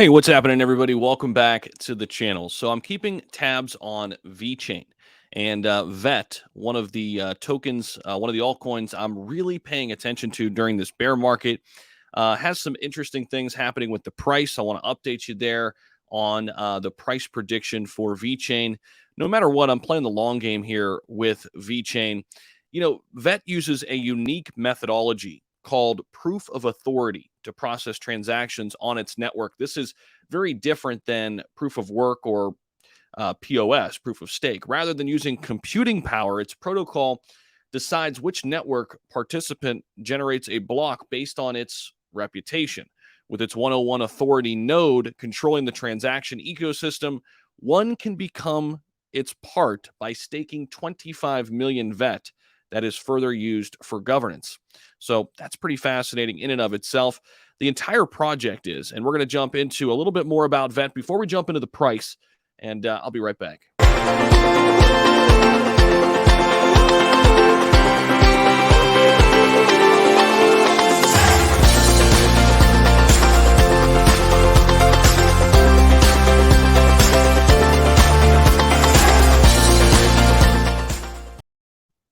Hey, what's happening, everybody? Welcome back to the channel. So I'm keeping tabs on VeChain and VET, one of the tokens, one of the altcoins I'm really paying attention to during this bear market. Has some interesting things happening with the price. I want to update you there on the price prediction for VeChain. No matter what, I'm playing the long game here with VeChain. VET uses a unique methodology called proof of authority to process transactions on its network. This is very different than proof of work or POS, proof of stake. Rather than using computing power, its protocol decides which network participant generates a block based on its reputation. With its 101 authority node controlling the transaction ecosystem, one can become its part by staking 25 million VET that is further used for governance. So that's pretty fascinating in and of itself. The entire project is, and we're going to jump into a little bit more about VET before we jump into the price, and I'll be right back.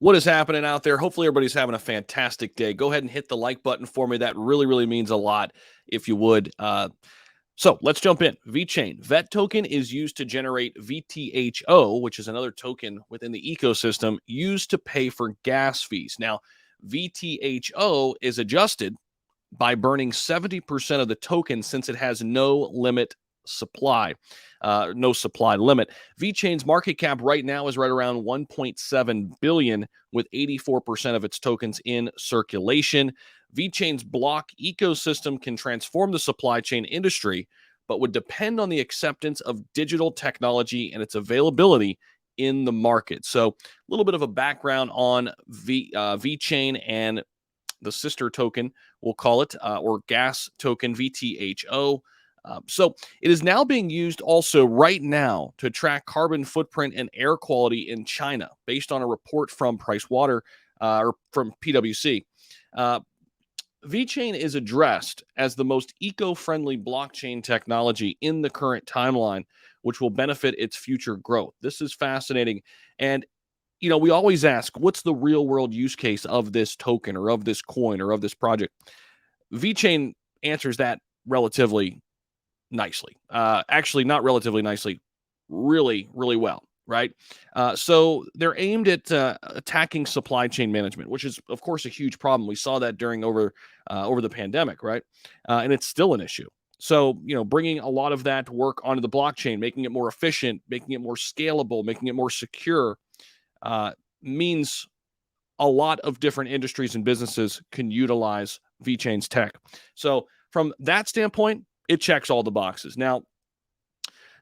What is happening out there? Hopefully everybody's having a fantastic day. Go ahead and hit the like button for me. That really, really means a lot if you would. So let's jump in. VeChain. VET token is used to generate VTHO, which is another token within the ecosystem used to pay for gas fees. Now, VTHO is adjusted by burning 70% of the token since it has no limit supply, no supply limit. VeChain's market cap right now is right around 1.7 billion, with 84% of its tokens in circulation. VeChain's block ecosystem can transform the supply chain industry, but would depend on the acceptance of digital technology and its availability in the market. So, a little bit of a background on VeChain and the sister token, we'll call it, or gas token VTHO. So it is now being used also right now to track carbon footprint and air quality in China, based on a report from Pricewater or from PwC. VeChain is addressed as the most eco-friendly blockchain technology in the current timeline, which will benefit its future growth. This is fascinating. And we always ask, what's the real world use case of this token or of this coin or of this project? VeChain answers that relatively nicely. Actually, not relatively nicely, really, really well, right? So they're aimed at attacking supply chain management, which is, of course, a huge problem. We saw that during over the pandemic, right? And it's still an issue. So, bringing a lot of that work onto the blockchain, making it more efficient, making it more scalable, making it more secure, means a lot of different industries and businesses can utilize VeChain's tech. So from that standpoint, it checks all the boxes. Now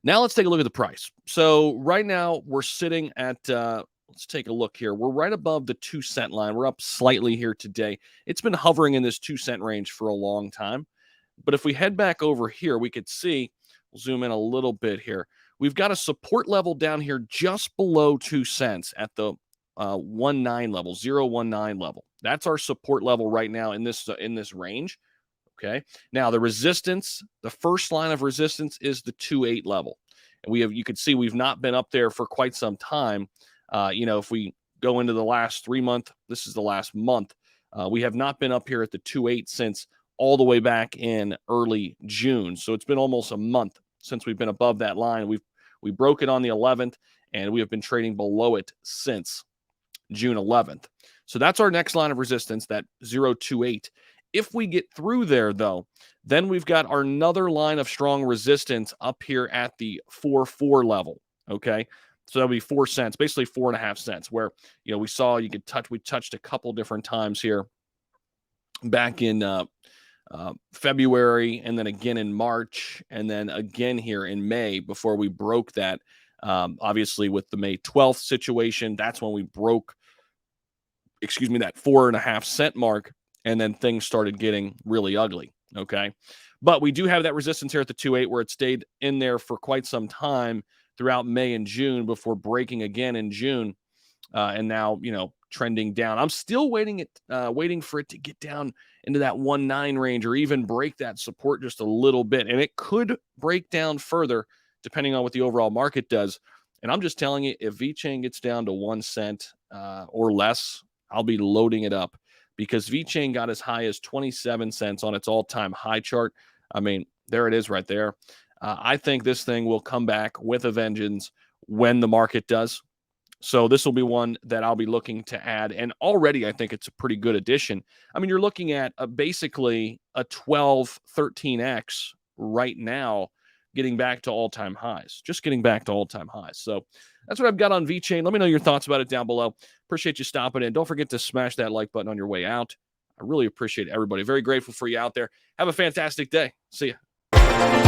let's take a look at the price. So right now we're sitting at, let's take a look here. We're right above the 2 cent line. We're up slightly here today. It's been hovering in this 2 cent range for a long time. But if we head back over here, we could see, we'll zoom in a little bit here. We've got a support level down here just below 2 cents at the 19 level, 019 level. That's our support level right now in this range. Okay. Now the resistance, the first line of resistance is the 2.8 level. And you can see we've not been up there for quite some time. If we go into the last 3 months, this is the last month. We have not been up here at the 2.8 since all the way back in early June. So it's been almost a month since we've been above that line. We broke it on the 11th, and we have been trading below it since June 11th. So that's our next line of resistance, that 0.28. If we get through there, though, then we've got our another line of strong resistance up here at the 4.4 level. Okay. So that'll be 4 cents, basically 4.5 cents, where, we touched a couple different times here back in February, and then again in March, and then again here in May before we broke that. Obviously, with the May 12th situation, that's when we broke, that 4.5 cent mark, and then things started getting really ugly. Okay. But we do have that resistance here at the 2.8 where it stayed in there for quite some time throughout May and June before breaking again in June. And now, trending down. I'm still waiting for it to get down into that 1.9 range, or even break that support just a little bit. And it could break down further depending on what the overall market does. And I'm just telling you, if VeChain gets down to 1 cent or less, I'll be loading it up, because VeChain got as high as 27 cents on its all-time high chart. I mean, there it is right there. I think this thing will come back with a vengeance when the market does. So this will be one that I'll be looking to add. And already I think it's a pretty good addition. I mean, you're looking at basically a 12, 13x right now, getting back to all-time highs, just getting back to all-time highs. So that's what I've got on VeChain. Let me know your thoughts about it down below. Appreciate you stopping in. Don't forget to smash that like button on your way out. I really appreciate everybody. Very grateful for you out there. Have a fantastic day. See ya.